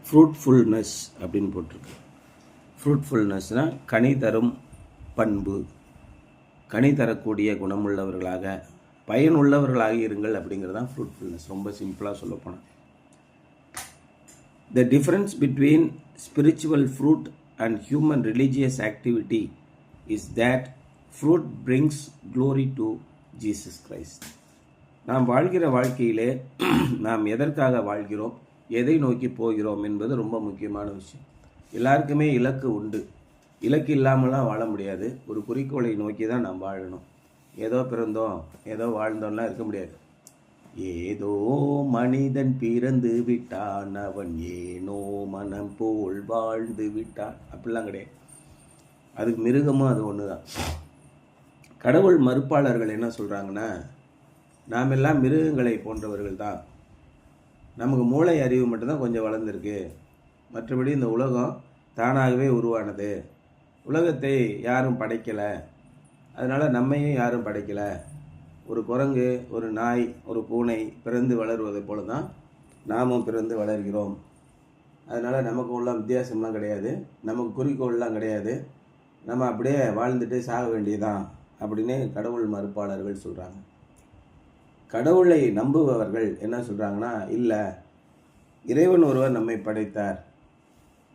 Fruitfulness அப்படின்னு போட்டிருக்கு. ஃப்ரூட்ஃபுல்னஸ்னால் கனி தரும் பண்பு, கனி தரக்கூடிய குணமுள்ளவர்களாக, பயனுள்ளவர்களாக இருங்கள் அப்படிங்கிறது தான் ஃப்ரூட்ஃபுல்னஸ். ரொம்ப சிம்பிளாக சொல்லப்போனால், the difference between spiritual fruit and human religious activity is that fruit brings glory to Jesus Christ. நாம் வாழ்கிற வாழ்க்கையிலே நாம் எதற்காக வாழ்கிறோம், எதை நோக்கி போகிறோம் என்பது ரொம்ப முக்கியமான விஷயம். எல்லாருக்குமே இலக்கு உண்டு. இலக்கு இல்லாமலாம் வாழ முடியாது. ஒரு குறிக்கோளை நோக்கி தான் நாம் வாழணும். ஏதோ பிறந்தோம், ஏதோ வாழ்ந்தோம்லாம் இருக்க முடியாது. ஏதோ மனிதன் பிறந்து விட்டான், அவன் ஏனோ மனம் போல் வாழ்ந்து விட்டான், அப்படிலாம் கிடையாது. அதுக்கு மிருகமும் அது ஒன்று தான். கடவுள் மறுப்பாளர்கள் என்ன சொல்கிறாங்கன்னா, நாம் எல்லாம் மிருகங்களை போன்றவர்கள் தான், நமக்கு மூளை அறிவு மட்டும்தான் கொஞ்சம் வளர்ந்துருக்கு, மற்றபடி இந்த உலகம் தானாகவே உருவானது, உலகத்தை யாரும் படைக்கலை, அதனால் நம்மையும் யாரும் படைக்கலை. ஒரு குரங்கு, ஒரு நாய், ஒரு பூனை பிறந்து வளருவதை போல தான் நாமும் பிறந்து வளர்கிறோம். அதனால் நமக்கு உள்ள வித்தியாசம்லாம் கிடையாது, நமக்கு குறிக்கோள்லாம் கிடையாது, நம்ம அப்படியே வாழ்ந்துட்டு சாக வேண்டியதான் அப்படின்னு கடவுள் மறுப்பாளர்கள் சொல்கிறாங்க. கடவுளை நம்புபவர்கள் என்ன சொல்கிறாங்கன்னா, இல்லை, இறைவன் ஒருவர் நம்மை படைத்தார்,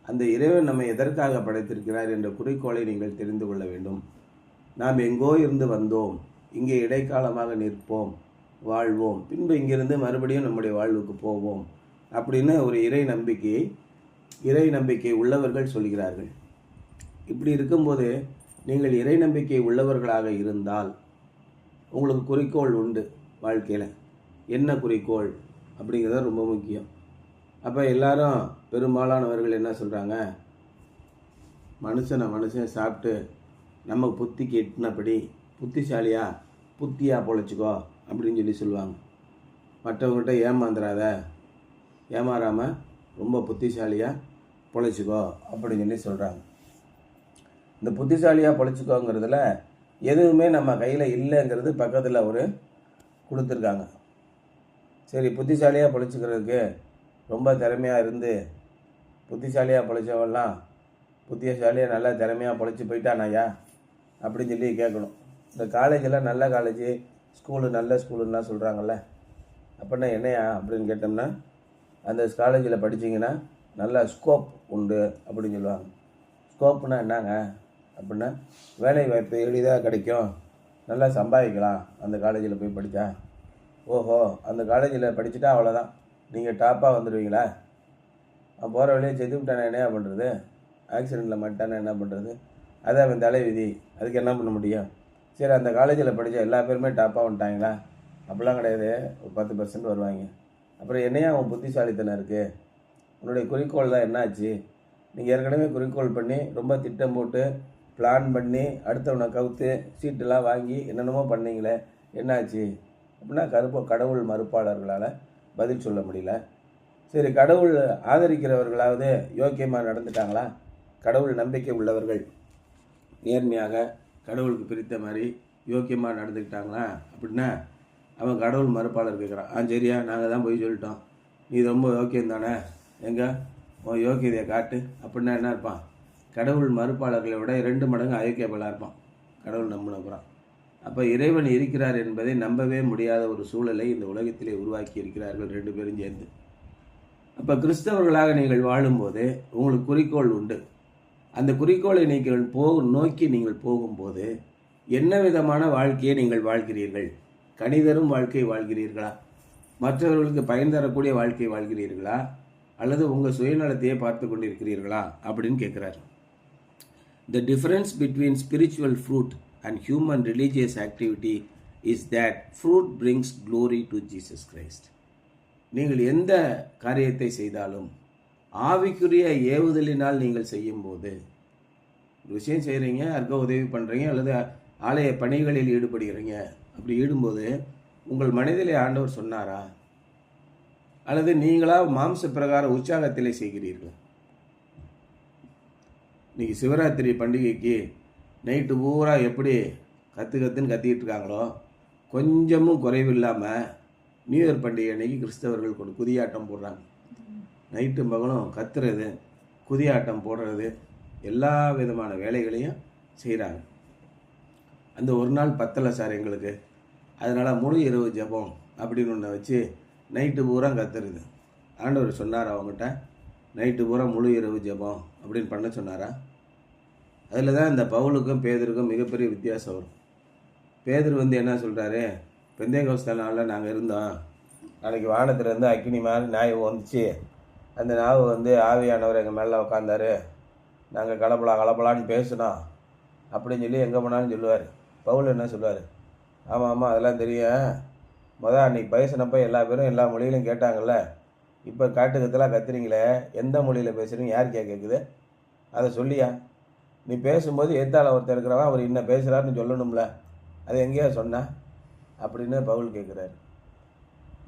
அந்த இறைவன் நம்மை எதற்காக படைத்திருக்கிறார் என்ற குறிக்கோளை நீங்கள் தெரிந்து கொள்ள வேண்டும். நாம் எங்கோ இருந்து வந்தோம், இங்கே இடைக்காலமாக நிற்போம், வாழ்வோம், பின்பு இங்கிருந்து மறுபடியும் நம்முடைய வாழ்வுக்கு போவோம் அப்படின்னு ஒரு இறை நம்பிக்கை உள்ளவர்கள் சொல்கிறார்கள். இப்படி இருக்கும்போது நீங்கள் இறை நம்பிக்கை உள்ளவர்களாக இருந்தால் உங்களுக்கு குறிக்கோள் உண்டு வாழ்க்கையில். என்ன குறிக்கோள் அப்படிங்கிறது ரொம்ப முக்கியம். அப்போ எல்லாரும், பெரும்பாலானவர்கள் என்ன சொல்கிறாங்க, மனுஷன் சாப்பிட்டு நம்ம புத்திக்கு எட்டினபடி புத்தியாக பொழைச்சிக்கோ அப்படின்னு சொல்லுவாங்க. மற்றவங்கள்ட்ட ஏமாறாமல் ரொம்ப புத்திசாலியாக பொழைச்சிக்கோ அப்படின்னு சொல்கிறாங்க. இந்த புத்திசாலியாக பொழைச்சிக்கோங்கிறதுல எதுவுமே நம்ம கையில் இல்லைங்கிறது பக்கத்தில் ஒரு கொடுத்துருக்காங்க. சரி, புத்திசாலியாக பொழைச்சிக்கிறதுக்கு ரொம்ப திறமையாக இருந்து புத்திசாலியாக பொழைச்சவெல்லாம் புத்திசாலியாக நல்லா திறமையாக பொழைச்சி போயிட்டானாயா அப்படின்னு கேட்கணும். இந்த காலேஜெல்லாம் நல்ல காலேஜ், ஸ்கூலு நல்ல ஸ்கூலுன்னா சொல்கிறாங்கல்ல, அப்படின்னா என்னையா அப்படின்னு கேட்டோம்னா, அந்த காலேஜில் படித்தீங்கன்னா நல்ல ஸ்கோப் உண்டு அப்படின்னு சொல்லுவாங்க. ஸ்கோப்புனா என்னங்க அப்படின்னா, வேலை வாய்ப்பு எளிதாக கிடைக்கும், நல்லா சம்பாதிக்கலாம் அந்த காலேஜில் போய் படித்தா. ஓஹோ, அந்த காலேஜில் படிச்சுட்டா அவ்வளோதான், நீங்கள் டாப்பாக வந்துடுவீங்களா? போகிற வழியை செத்து விட்டானே என்ன பண்ணுறது, ஆக்சிடெண்ட்டில் மாட்டானே என்ன பண்ணுறது, அது அவன் தலைவிதி, அதுக்கு என்ன பண்ண முடியும்? சரி, அந்த காலேஜில் படித்த எல்லா பேருமே டாப்பாக வந்துட்டாங்களா? அப்படிலாம் கிடையாது, ஒரு 10% வருவாங்க. அப்புறம் என்னையா அவன் புத்திசாலித்தனம் இருக்குது? உன்னுடைய குறிக்கோள் தான் என்னாச்சு? நீங்கள் ஏற்கனவே குறிக்கோள் பண்ணி ரொம்ப திட்டம் போட்டு பிளான் பண்ணி அடுத்தவனை கவுத்து சீட்டெல்லாம் வாங்கி என்னென்னமோ பண்ணீங்களே, என்னாச்சு அப்படின்னா கடவுள் மறுப்பாளர்களால் பதில் சொல்ல முடியல. சரி, கடவுள் ஆதரிக்கிறவர்களாவது யோக்கியமாக நடந்துட்டாங்களா? கடவுள் நம்பிக்கை உள்ளவர்கள் நேர்மையாக கடவுளுக்கு பிரித்த மாதிரி யோக்கியமாக நடந்துக்கிட்டாங்களா அப்படின்னா அவன் கடவுள் மறுப்பாளர் கேட்குறான். சரியா, நாங்கள் தான் போய் சொல்லிட்டோம், நீ ரொம்ப யோக்கியம் தானே, எங்கே உன் யோக்கியதையை காட்டு அப்படின்னா என்ன இருப்பான்? கடவுள் மறுப்பாளர்களை விட 2 மடங்கு அயோக்கியபலாக இருப்பான் கடவுள் நம்பினப்புறம். அப்போ இறைவன் இருக்கிறார் என்பதை நம்பவே முடியாத ஒரு சூழலை இந்த உலகத்திலே உருவாக்கி இருக்கிறார்கள் 2 பேரும் சேர்ந்து. அப்போ கிறிஸ்தவர்களாக நீங்கள் வாழும்போது உங்களுக்கு குறிக்கோள் உண்டு. அந்த குறிக்கோளை நீங்கள் நோக்கி நீங்கள் போகும்போது என்ன விதமான வாழ்க்கையை நீங்கள் வாழ்கிறீர்கள்? கனிதரும் வாழ்க்கை வாழ்கிறீர்களா? மற்றவர்களுக்கு பயன் தரக்கூடிய வாழ்க்கை வாழ்கிறீர்களா? அல்லது உங்கள் சுயநலத்தையே பார்த்து கொண்டிருக்கிறீர்களா அப்படின்னு கேட்குறாரு. The difference between spiritual fruit and human religious activity is that fruit brings glory to Jesus Christ. நீங்கள் எந்த காரியத்தை செய்தாலும் ஆவிக்குரிய ஏவுதலினால் நீங்கள் செய்யும்போது, ஒரு விஷயம் செய்கிறீங்க, யாருக்கோ உதவி பண்ணுறீங்க, அல்லது ஆலய பணிகளில் ஈடுபடுகிறீங்க, அப்படி ஈடும்போது உங்கள் மனதிலே ஆண்டவர் சொன்னாரா, அல்லது நீங்களா மாம்ச பிரகார உற்சாகத்திலே செய்கிறீர்கள்? இன்றைக்கி சிவராத்திரி பண்டிகைக்கு நைட்டு பூரா எப்படி கத்துன்னு கத்திக்கிட்டு இருக்காங்களோ, கொஞ்சமும் குறைவு இல்லாமல் நியூ இயர் பண்டிகை அன்னைக்கு கிறிஸ்தவர்கள் கொண்டு குதியாட்டம் போடுறாங்க. நைட்டும் பகலும் கத்துறது, குதியாட்டம் போடுறது, எல்லா விதமான வேலைகளையும் செய்கிறாங்க. அந்த ஒரு நாள் பத்தலை சார் எங்களுக்கு, அதனால் முழு இரவு ஜெபம் அப்படின்னு ஒன்று வச்சு நைட்டு பூரா கத்துறது. ஆண்டவர் சொன்னார் அவங்ககிட்ட, நைட்டு பூரா முழு இரவு ஜெபம் அப்படின்னு பண்ண சொன்னாரா? அதில் தான் இந்த பவுலுக்கும் பேதருக்கும் மிகப்பெரிய வித்தியாசம் வரும். பேதர் என்ன சொல்கிறாரு, பெந்தேகோஸ்தே நாளில் நாங்கள் இருந்தோம், நாளைக்கு வானத்திலேருந்து அக்கினி மாதிரி நாய் வந்துச்சு, அந்த நாவு ஆவியானவர் எங்கள் மேலே உட்காந்தாரு, நாங்கள் கலப்பலான்னு பேசினோம் அப்படின்னு சொல்லி எங்கே போனாலும் சொல்லுவார். பவுல் என்ன சொல்லுவார், ஆமாம் அதெல்லாம் தெரியும், அன்றைக்கி பேசினப்போ எல்லா பேரும் எல்லா மொழியிலும் கேட்டாங்கல்ல, இப்போ காட்டுக்கத்தெல்லாம் கத்துறீங்களே, எந்த மொழியில் பேசுகிறீங்க, யாருக்கே கேட்குது, அதை சொல்லியா? நீ பேசும்போது எத்தால் ஒருத்தர் இருக்கிறவன் அவர் இன்னும் பேசுகிறாருன்னு சொல்லணும்ல, அது எங்கேயா சொன்னா அப்படின்னு பவுல் கேட்குறாரு.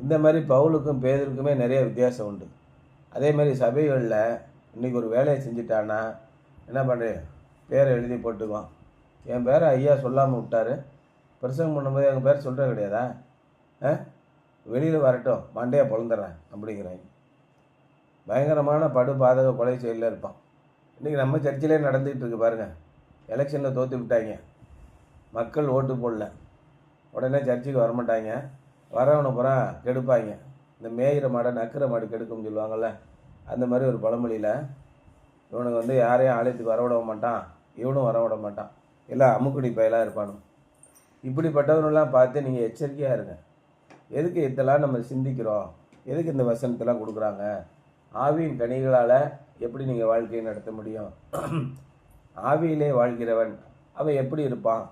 இந்த மாதிரி பவுலுக்கும் பேதருக்குமே நிறைய வித்தியாசம் உண்டு. அதே மாதிரி சபைகளில் இன்றைக்கி ஒரு வேலையை செஞ்சிட்டான்னா என்ன பண்ணுறேன், பேரை எழுதி போட்டுக்குவான். என் பேரை ஐயா சொல்லாமல் விட்டார், பிரசங்கம் பண்ணும்போது எங்கள் பேர் சொல்கிற கிடையாதா, வெளியில் வரட்டும் மண்டையை பொழந்துடுறேன் அப்படிங்கிறாங்க. பயங்கரமான பாதக கொலை செயலில் இருப்பான். இன்றைக்கி நம்ம சர்ச்சிலே நடந்துகிட்டு இருக்கு பாருங்கள். எலெக்ஷனில் தோற்று விட்டாங்க, மக்கள் ஓட்டு போடல, உடனே சர்ச்சுக்கு வரமாட்டாங்க, வரவனை பூரா கெடுப்பாங்க. இந்த மேயிற மாடை நக்கிற மாடு கெடுக்கும்னு சொல்லுவாங்கள்ல, அந்த மாதிரி ஒரு பழமொழியில் இவனுக்கு யாரையும் ஆலயத்துக்கு வரவிட மாட்டான், இவனும் வரவிட மாட்டான், எல்லாம் அமுக்குடி பயலாக இருப்பானு. இப்படிப்பட்டவனெல்லாம் பார்த்து நீங்கள் எச்சரிக்கையாக இருங்க. எதுக்கு இதெல்லாம் நம்ம சிந்திக்கிறோம், எதுக்கு இந்த வசனத்தெல்லாம் கொடுக்குறாங்க? ஆவியின் கனிகளால் எப்படி நீங்கள் வாழ்க்கையை நடத்த முடியும்? ஆவியிலே வாழ்கிறவன் அவன் எப்படி இருப்பான்?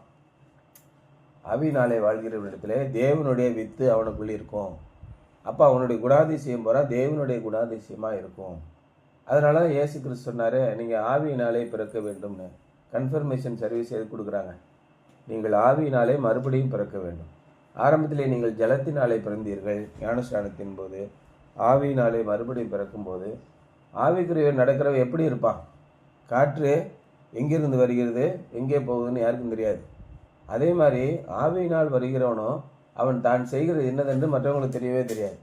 ஆவியினாலே வாழ்கிறவனிடத்துல தேவனுடைய வித்து அவனுக்குள்ளே இருக்கும். அப்போ அவனுடைய குணாதிசயம் போகிறா தேவனுடைய குணாதிசயமாக இருக்கும். அதனால தான் இயேசு கிறிஸ்து சொன்னார், நீங்கள் ஆவியினாலே பிறக்க வேண்டும்னு. கன்ஃபர்மேஷன் சர்வீஸ் எது கொடுக்குறாங்க, நீங்கள் ஆவியினாலே மறுபடியும் பிறக்க வேண்டும். ஆரம்பத்திலே நீங்கள் ஜலத்தினாலே பிறந்தீர்கள் ஞானஸ்நானத்தின் போது, ஆவியினாலே மறுபடியும் பிறக்கும்போது ஆவிக்குரிய நடக்கிறவ எப்படி இருப்பான்? காற்று எங்கிருந்து வருகிறது எங்கே போகுதுன்னு யாருக்கும் தெரியாது. அதே மாதிரி ஆவியினால் வருகிறவனோ அவன் தான் செய்கிறது என்னதென்று மற்றவங்களுக்கு தெரியவே தெரியாது.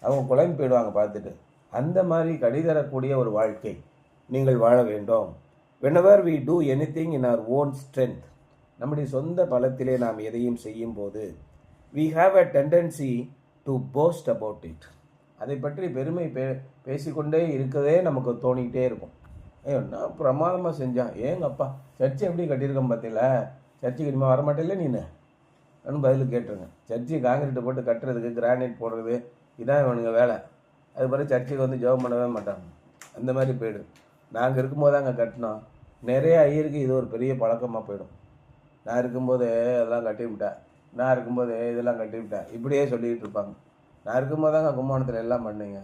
அவங்க குழம்பு போயிடுவாங்க பார்த்துட்டு. அந்த மாதிரி கடிதரக்கூடிய ஒரு வாழ்க்கை நீங்கள் வாழ வேண்டும். whenever we do anything in our own strength, நம்முடைய சொந்த பலத்திலே நாம் எதையும் செய்யும் போது we have a tendency to boast about it. அதை பற்றி பெருமை பேசிக்கொண்டே இருக்கதே நமக்கு தோணிக்கிட்டே இருக்கும். என்ன பிரமாதமாக செஞ்சான், ஏங்கப்பா சர்ச்சை எப்படி கட்டியிருக்கோம் பார்த்தீங்களா, சர்ச்சுக்கு இனிமேல் வரமாட்டேல நீன்னு பதில் கேட்டுருங்க. சர்ச்சை காங்கிரீட்டை போட்டு கட்டுறதுக்கு கிரானைட் போடுறது இதான் இவனுங்க வேலை. அது பிறகு சர்ச்சுக்கு ஜெபம் பண்ணவே மாட்டாங்க. அந்த மாதிரி போயிடும். நாங்கள் இருக்கும்போது அங்கே கட்டினோம். நிறைய ஐயருக்கு இது ஒரு பெரிய பழக்கமாக போயிடும். நான் இருக்கும்போது அதெல்லாம் கட்டிவிட்டேன், நான் இருக்கும்போது இதெல்லாம் கட்டிவிட்டேன், இப்படியே சொல்லிக்கிட்டு இருப்பாங்க. நான் இருக்கும்போது தாங்க கும்மாணத்தில் எல்லாம் பண்ணீங்க,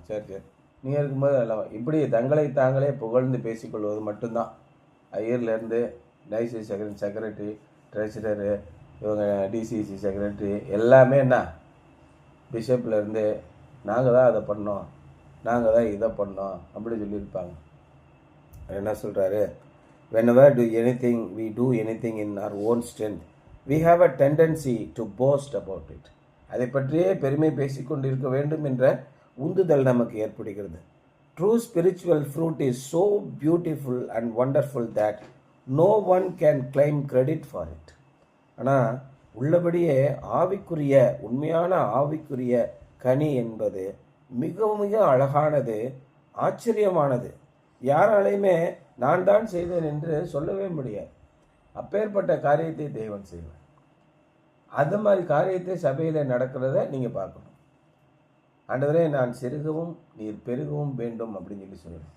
சரி நீங்கள் இருக்கும்போது எல்லாம் இப்படி தங்களை தாங்களே புகழ்ந்து பேசிக்கொள்வது மட்டும்தான். ஐயர்லேருந்து டைசிசி செக்ரட்டரி, ட்ரெஷரரு, இவங்க டிசிசி செக்ரட்டரி எல்லாமே என்ன, பிஷப்லேருந்து நாங்கள் தான் அதை பண்ணோம், நாங்கள் தான் இதை பண்ணோம் அப்படி சொல்லியிருப்பாங்க. என்ன சொல்கிறாரு, whenever we do anything in our own strength, we have a tendency to boast about it. அதை பற்றியே பெருமை பேசிக்கொண்டிருக்க வேண்டும் என்ற உந்துதல் நமக்கு ஏற்படுகிறது. True spiritual fruit is so beautiful and wonderful that no one can claim credit for it. ஆனால் உள்ளபடியே ஆவிக்குரிய உண்மையான ஆவிக்குரிய கனி என்பது மிக மிக அழகானது, ஆச்சரியமானது. யாராலையுமே நான் தான் செய்தேன் என்று சொல்லவே முடியாது. அப்பேற்பட்ட காரியத்தை தேவன் செய்வார். அந்த மாதிரி காரியத்தை சபையில் நடக்கிறத நீங்கள் பார்க்கணும். ஆண்டவரே நான் சிறுகவும் நீர் பெருகவும் வேண்டும் அப்படின்னு சொல்லுவேன்.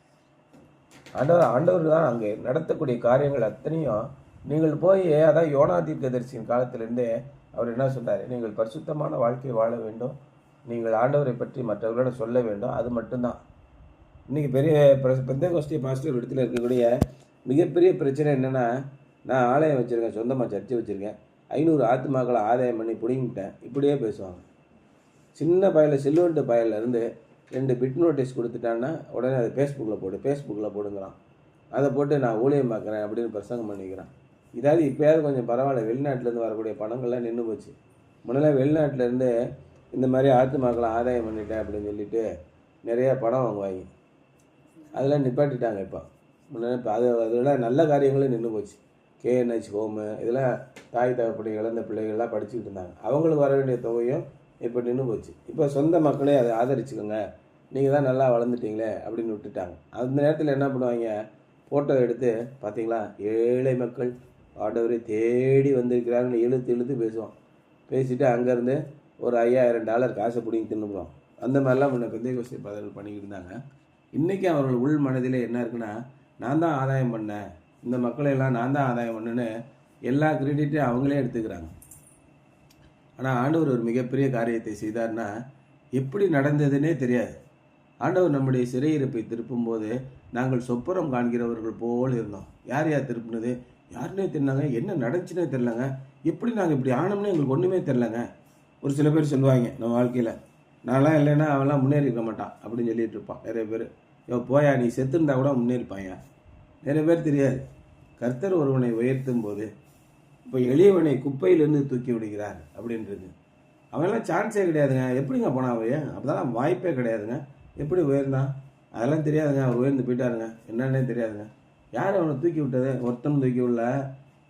ஆண்டவர் தான் அங்கே நடத்தக்கூடிய காரியங்கள் அத்தனையும் நீங்கள் போய், அதான் யோனா தீர்க்கதரிசியின் காலத்திலேருந்தே அவர் என்ன சொன்னார், நீங்கள் பரிசுத்தமான வாழ்க்கையை வாழ வேண்டும், நீங்கள் ஆண்டவரை பற்றி மற்றவர்களிடம் சொல்ல வேண்டும். அது மட்டும்தான் இன்றைக்கி பெரிய பெந்தேகோஸ்தே பாஸ்டர் இடத்துல இருக்கக்கூடிய மிகப்பெரிய பிரச்சனை என்னென்னா, நான் ஆலயம் வச்சுருக்கேன், சொந்தமாக சர்ச்சை வச்சுருக்கேன், 500 ஆத்துமாக்களை ஆதாயம் பண்ணி பிடிங்கிட்டேன், இப்படியே பேசுவாங்க. சின்ன பயலில் சில்வெண்ட்டு பயலேருந்து 2 பிட் நோட்டீஸ் கொடுத்துட்டான்னா உடனே அதை ஃபேஸ்புக்கில் போடுங்கிறான். அதை போட்டு நான் ஊழியம் பார்க்குறேன் அப்படின்னு பிரசங்கம் பண்ணிக்கிறான். இதாவது இப்போயாவது கொஞ்சம் பரவாயில்ல, வெளிநாட்டிலேருந்து வரக்கூடிய பணங்கள்லாம் நின்று போச்சு. முன்னெல்லாம் வெளிநாட்டிலேருந்து இந்த மாதிரி ஆத்துமாக்களை ஆதாயம் பண்ணிட்டேன் அப்படின்னு சொல்லிட்டு நிறைய படம் வாங்குவாங்க. அதெல்லாம் நிப்பாட்டிட்டாங்க இப்போ. முன்னாடி இப்போ அதெல்லாம் நல்ல காரியங்களும் நின்று போச்சு. கேஎன்ஹெச் ஹோமு இதெல்லாம் தாய் தகப்படி இழந்த பிள்ளைகள்லாம் படிச்சுக்கிட்டு இருந்தாங்க. அவங்களுக்கு வர வேண்டிய தொகையும் இப்போ நின்று போச்சு. இப்போ சொந்த மக்களே அதை ஆதரிச்சுக்கோங்க, நீங்கள் தான் நல்லா வளர்ந்துட்டீங்களே அப்படின்னு விட்டுட்டாங்க. அந்த நேரத்தில் என்ன பண்ணுவாங்க, ஃபோட்டோ எடுத்து பார்த்தீங்களா ஏழை மக்கள் ஆண்டவரை தேடி வந்திருக்கிறாங்கன்னு இழுத்து பேசுவோம். பேசிவிட்டு அங்கேருந்து ஒரு $5000 காசை பிடிங்கி தின்னுக்குறோம். அந்த மாதிரிலாம் முன்ன பெந்தைகோஸ்தே பாதர்கள் பண்ணிக்கிட்டு இருந்தாங்க. இன்றைக்கி அவர்கள் உள் மனதில் என்ன இருக்குன்னா, நான் தான் ஆதாயம் பண்ணேன், இந்த மக்களையெல்லாம் நான் தான் ஆதாயம் பண்ணேன்னு எல்லா கிரெடிட்டையும் அவங்களே எடுத்துக்கிறாங்க. ஆனால் ஆண்டவர் ஒரு மிகப்பெரிய காரியத்தை செய்தார்னா எப்படி நடந்ததுன்னே தெரியாது. ஆண்டவர் நம்முடைய சிறையிருப்பை திருப்பும்போது நாங்கள் சொப்பரம் காண்கிறவர்கள் போல் இருந்தோம். யார் திருப்பினது, யாருன்னே தெரிலங்க, என்ன நடந்துச்சுன்னே தெரிலங்க, எப்படி நாங்கள் இப்படி ஆனோம்னு எங்களுக்கு ஒன்றுமே தெரிலங்க. ஒரு சில பேர் சொல்லுவாங்க நம்ம வாழ்க்கையில், நான்லாம் இல்லைன்னா அவன்லாம் முன்னேறி இருக்க மாட்டான் அப்படின்னு சொல்லிட்டு இருப்பான் நிறைய பேர். போயா நீ செத்துருந்தா கூட முன்னேறிப்பாயா. நிறைய பேர் தெரியாது, கர்த்தர் ஒருவனை உயர்த்தும் போது இப்போ எளியவனை குப்பையிலேருந்து தூக்கி விடுகிறார் அப்படின்றது. அவன்லாம் சான்ஸே கிடையாதுங்க. எப்படிங்க போனான் அவன், அப்போதான் வாய்ப்பே கிடையாதுங்க. எப்படி உயர்ந்தான் அதெல்லாம் தெரியாதுங்க. அவர் உயர்ந்து போயிட்டாருங்க, என்னன்னே தெரியாதுங்க. யார் அவனை தூக்கி விட்டது, ஒருத்தன் தூக்கி விடல,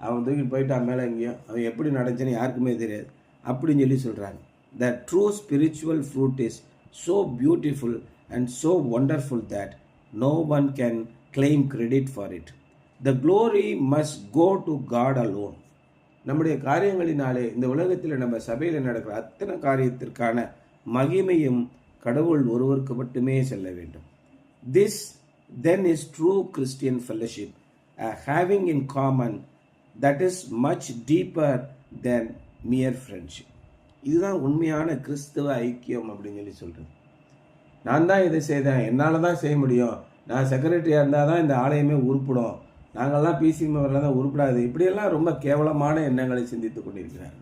அவன் தூக்கி போயிட்டான் மேலே எங்கேயும். அவன் எப்படி நடந்துச்சுன்னு யாருக்குமே தெரியாது அப்படின்னு சொல்லி சொல்கிறாங்க. The true spiritual fruit is so beautiful and so wonderful that no one can claim credit for it. The glory must go to God alone. நம்முடைய காரியங்களினாலே இந்த உலகத்தில் நம்ம சபையில் நடக்கிற அத்தனை காரியத்திற்கான மகிமையும் கடவுள் ஒருவருக்கு மட்டுமே செல்ல வேண்டும். This then is true Christian fellowship, having in common that is much deeper than mere friendship. இதுதான் உண்மையான கிறிஸ்துவ ஐக்கியம் அப்படின்னு சொல்லி சொல்கிறது. நான் தான் இதை செய்தேன், என்னால் தான் செய்ய முடியும், நான் செக்ரட்டரியாக இருந்தால் தான் இந்த ஆலயமே உருப்பிடும், நாங்கள்லாம் பிசி மெம்பரில் தான் உருப்படாது, இப்படியெல்லாம் ரொம்ப கேவலமான எண்ணங்களை சிந்தித்து கொண்டிருக்கிறார்.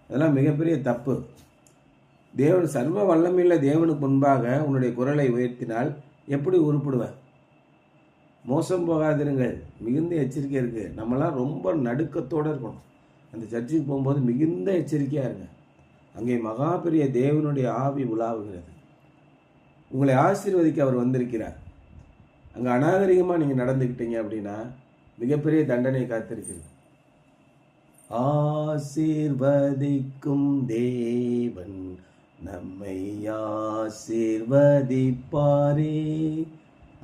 அதெல்லாம் மிகப்பெரிய தப்பு. தேவன் சர்வ வல்லமையுள்ள தேவனுக்கு முன்பாக உன்னுடைய குரலை உயர்த்தினால் எப்படி உருப்பிடுவேன்? மோசம் போகாதிருங்கள், மிகுந்த எச்சரிக்கை இருக்குது. நம்மளாம் ரொம்ப நடுக்கத்தோடு இருக்கணும். அந்த சர்ச்சுக்கு போகும்போது மிகுந்த எச்சரிக்கையாக இருங்க. அங்கே மகா பெரிய தேவனுடைய ஆவி உலாவுகிறது. உங்களை ஆசீர்வதிக்க அவர் வந்திருக்கிறார். அங்கே அநாகரிகமாக நீங்கள் நடந்துக்கிட்டீங்க அப்படின்னா மிகப்பெரிய தண்டனை காத்திருக்கிறது. ஆசீர்வதிக்கும் தேவன் நம்மை ஆசீர்வதிப்பாரே.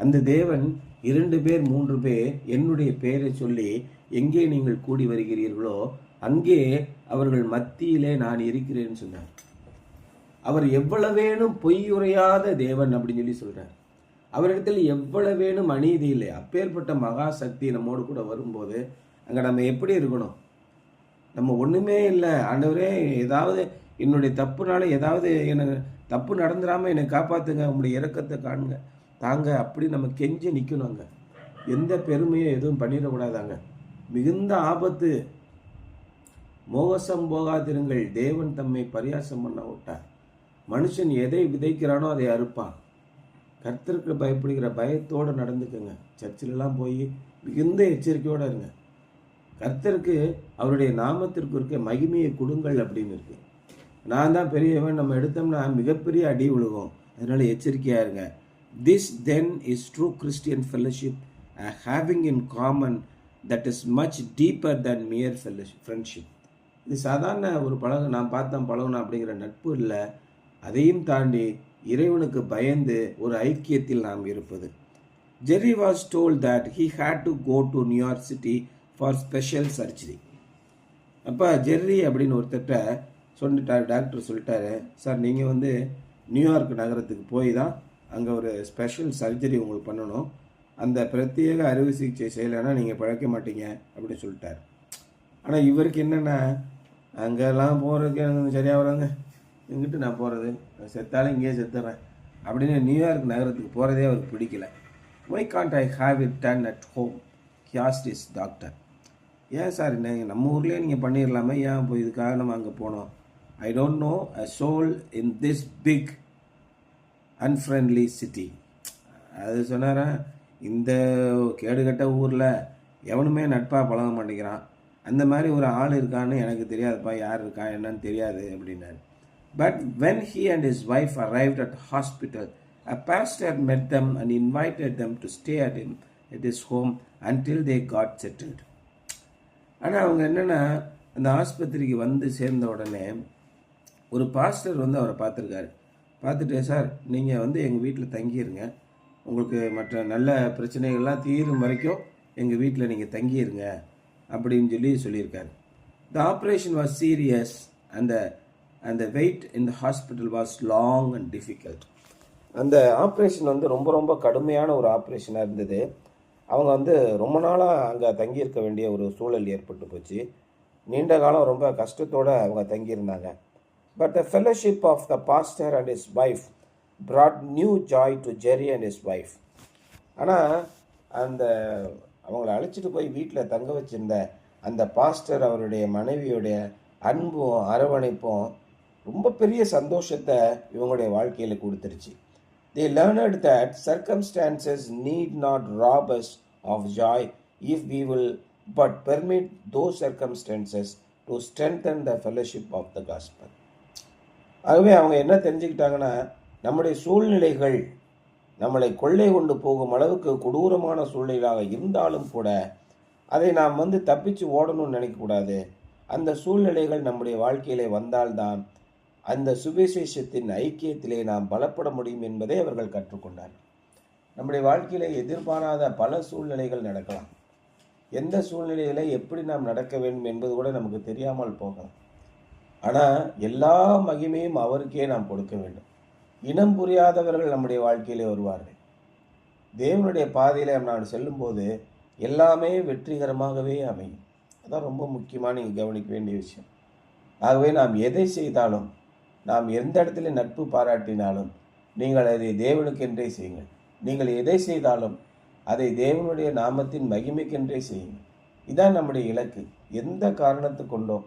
அந்த தேவன் 2 பேர் 3 பேர் என்னுடைய பெயரை சொல்லி எங்கே நீங்கள் கூடி வருகிறீர்களோ அங்கே அவர்கள் மத்தியிலே நான் இருக்கிறேன்னு சொன்னார். அவர் எவ்வளவேனும் பொய்யுரையாத தேவன் அப்படின்னு சொல்லி சொல்றார். அவரிடத்தில் எவ்வளவேனும் அநீதி இல்லை. அப்பேற்பட்ட மகா சக்தி நம்மோடு கூட வரும்போது அங்கே நம்ம எப்படி இருக்கணும்? நம்ம ஒன்றுமே இல்லை, ஆண்டவரே ஏதாவது என்னுடைய தப்புனால ஏதாவது எனக்கு தப்பு நடந்துடாமல் என்னை காப்பாற்றுங்க, உங்களுடைய இரக்கத்தை காணுங்க தாங்க அப்படி நம்ம கெஞ்சி நிற்கணுங்க. எந்த பெருமையும் எதுவும் பண்ணிடக்கூடாதாங்க. மிகுந்த ஆபத்து. மோசம் போகாதிருங்கள், தேவன் தம்மை பரியாசம் பண்ண விட்டார். மனுஷன் எதை விதைக்கிறானோ அதை அறுப்பான். கர்த்தருக்கு பயப்படுகிற பயத்தோடு நடந்துக்குங்க. சர்ச்சிலெலாம் போய் மிகுந்த எச்சரிக்கையோடு இருங்க. கர்த்தருக்கு அவருடைய நாமத்திற்கு இருக்க மகிமையை கொடுங்கள் அப்படின்னு இருக்கு. நான் தான் பெரியவன் நம்ம எடுத்தோம்னா மிகப்பெரிய அடி விழுகும். அதனால எச்சரிக்கையாக இருங்க. This then is true Christian fellowship, having in common that is much deeper than mere friendship. இது சாதாரண ஒரு நான் பார்த்தேன் பழகணும் அப்படிங்கிற நட்பு இல்லை. அதையும் தாண்டி இறைவனுக்கு பயந்து ஒரு ஐக்கியத்தில் நாம் இருப்பது. Jerry was told that he had to go to New York city for special surgery. அப்போ ஜெர்ரி அப்படின்னு ஒருத்தட்ட சொல்லிட்டார், டாக்டர் சொல்லிட்டாரு, சார் நீங்கள் நியூயார்க் நகரத்துக்கு போய் தான் அங்கே ஒரு ஸ்பெஷல் சர்ஜரி உங்களுக்கு பண்ணணும், அந்த பிரத்யேக அறுவை சிகிச்சை செய்யலைன்னா நீங்கள் பழைக்க மாட்டீங்க அப்படின்னு சொல்லிட்டார். ஆனால் இவருக்கு என்னென்னா, அங்கெல்லாம் போகிறதுக்கு எனக்கு சரியாக வராங்க, எங்கிட்ட நான் போகிறது, செத்தாலும் இங்கேயே செத்துறேன் அப்படின்னு நியூயார்க் நகரத்துக்கு போகிறதே அவருக்கு பிடிக்கல. Why can't I have it done at home, he asked his doctor. ஏன் சார் என்ன நம்ம ஊர்லேயே நீங்கள் பண்ணிடலாமே, ஏன் போய் இதுக்காக நம்ம அங்கே போனோம்? I don't know a soul in this big unfriendly city. அது சொன்னாரா, இந்த கேடுகட்ட ஊரில் எவனுமே நட்பாக பழக மாட்டேங்கிறான், அந்த மாதிரி ஒரு ஆள் இருக்கான்னு எனக்கு தெரியாதுப்பா, யார் இருக்கா என்னன்னு தெரியாது அப்படின்னாரு. But when he and his wife arrived at the hospital, A pastor met them and invited them to stay at his home until they got settled. ஆனால் அவங்க என்னென்னா அந்த ஆஸ்பத்திரிக்கு வந்து சேர்ந்த உடனே ஒரு பாஸ்டர் வந்து அவரை பார்த்துருக்காரு. பார்த்துட்டு, சார் நீங்கள் வந்து எங்கள் வீட்டில் தங்கிடுங்க, உங்களுக்கு மற்ற நல்ல பிரச்சனைகள்லாம் தீரும் வரைக்கும் எங்கள் வீட்டில் நீங்கள் தங்கிடுங்க அப்படின்னு சொல்லியிருக்காரு. The operation was serious and the wait in the hospital was long and difficult. அந்த ஆப்ரேஷன் வந்து ரொம்ப ரொம்ப கடுமையான ஒரு ஆப்ரேஷனாக இருந்தது. அவங்க வந்து ரொம்ப நாளாக அங்கே தங்கியிருக்க வேண்டிய ஒரு சூழல் ஏற்பட்டு போச்சு. நீண்ட காலம் ரொம்ப கஷ்டத்தோடு அவங்க தங்கியிருந்தாங்க. But the fellowship of the pastor and his wife brought new joy to Jerry and his wife. ஆனால் அந்த அவங்கள அழைச்சிட்டு போய் வீட்டில் தங்க வச்சிருந்த அந்த பாஸ்டர் அவருடைய மனைவியுடைய அன்பும் அரவணைப்பும் ரொம்ப பெரிய சந்தோஷத்தை இவங்களுடைய வாழ்க்கையில் கொடுத்துருச்சு. They learned that circumstances need not rob us of joy if we will but permit those circumstances to strengthen the fellowship of the gospel. ஆகவே அவங்க என்ன தெரிஞ்சுக்கிட்டாங்கன்னா, நம்முடைய சூழ்நிலைகள் நம்மளை கொள்ளை கொண்டு போகும் அளவுக்கு கொடூரமான சூழ்நிலையாக இருந்தாலும் கூட அதை நாம் வந்து தப்பிச்சு ஓடணும்னு நினைக்கக்கூடாது. அந்த சூழ்நிலைகள் நம்முடைய வாழ்க்கையிலே வந்தால்தான் அந்த சுவிசேஷத்தின் ஐக்கியத்திலே நாம் பலப்பட முடியும் என்பதை அவர்கள் கற்றுக்கொண்டார்கள். நம்முடைய வாழ்க்கையிலே எதிர்பாராத பல சூழ்நிலைகள் நடக்கலாம். எந்த சூழ்நிலையில் எப்படி நாம் நடக்க வேண்டும் என்பது கூட நமக்கு தெரியாமல் போகலாம். ஆனால் எல்லா மகிமையும் அவருக்கே நாம் கொடுக்க வேண்டும். இனம் புரியாதவர்கள் நம்முடைய வாழ்க்கையிலே வருவார்கள். தேவனுடைய பாதையிலே நாம் செல்லும்போது எல்லாமே வெற்றிகரமாகவே அமையும். அதான் ரொம்ப முக்கியமாக நீங்கள் கவனிக்க வேண்டிய விஷயம். ஆகவே நாம் எதை செய்தாலும், நாம் எந்த இடத்துல நட்பு பாராட்டினாலும் நீங்கள் அதை தேவனுக்கென்றே செய்யுங்கள். நீங்கள் எதை செய்தாலும் அதை தேவனுடைய நாமத்தின் மகிமைக்கென்றே செய்யுங்கள். இதான் நம்முடைய இலக்கு. எந்த காரணத்து கொண்டோ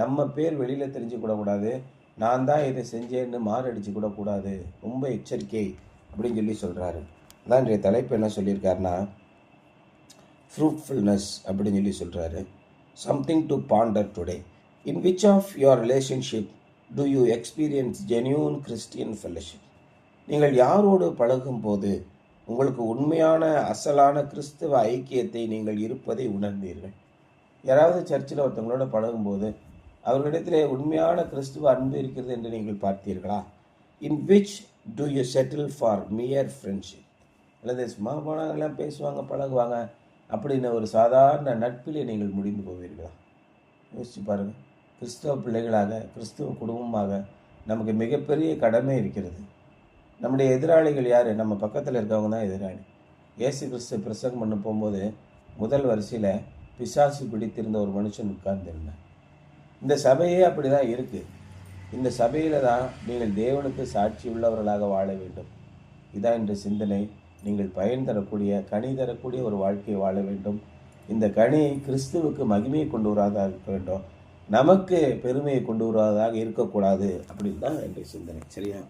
நம்ம பேர் வெளியில் தெரிஞ்சு கூடக்கூடாது, நான் தான் இதை செஞ்சேன்னு மாரடிச்சு கூடக்கூடாது. ரொம்ப எச்சரிக்கை அப்படின்னு சொல்கிறாரு. அதான் இன்றைய தலைப்பு என்ன சொல்லியிருக்காருன்னா, ஃப்ரூட்ஃபுல்னஸ் அப்படின்னு சொல்கிறாரு. Something to ponder today. In which of your relationship do you experience genuine Christian fellowship? நீங்கள் யாரோடு பழகும் போது உங்களுக்கு உண்மையான அசலான கிறிஸ்துவ ஐக்கியத்தை நீங்கள் இருப்பதை உணர்ந்தீர்கள்? யாராவது சர்ச்சில் ஒருத்தவங்களோட பழகும்போது அவர்களிடத்திலே உண்மையான கிறிஸ்துவ அன்பு இருக்கிறது என்று நீங்கள் பார்த்தீர்களா? In which do you settle for mere friendship? அல்லது சும்மா போனாங்கெல்லாம் பேசுவாங்க பழகுவாங்க அப்படின்னு ஒரு சாதாரண நட்பிலே நீங்கள் முடிந்து போவீர்களா? யோசிச்சு பாருங்கள். கிறிஸ்தவ பிள்ளைகளாக, கிறிஸ்துவ குடும்பமாக நமக்கு மிகப்பெரிய கடமை இருக்கிறது. நம்முடைய எதிராளிகள் யார்? நம்ம பக்கத்தில் இருக்கவங்க தான் எதிராளி. இயேசு கிறிஸ்து பிரசங்கம் பண்ண போகும்போது முதல் வரிசையில் பிசாசு பிடித்திருந்த ஒரு மனுஷன் உட்கார்ந்திருந்தார். இந்த சபையே அப்படி தான் இருக்குது. இந்த சபையில் தான் நீங்கள் தேவனுக்கு சாட்சி உள்ளவர்களாக வாழ வேண்டும். இதான் இன்று சிந்தனை. நீங்கள் பயன் தரக்கூடிய, கனி தரக்கூடிய ஒரு வாழ்க்கையை வாழ வேண்டும். இந்த கனி கிறிஸ்துவுக்கு மகிமையை கொண்டு வருவதாக இருக்க வேண்டும், நமக்கு பெருமையை கொண்டு வருவதாக இருக்கக்கூடாது அப்படின்னு தான் இன்றைய சிந்தனை. சரியா?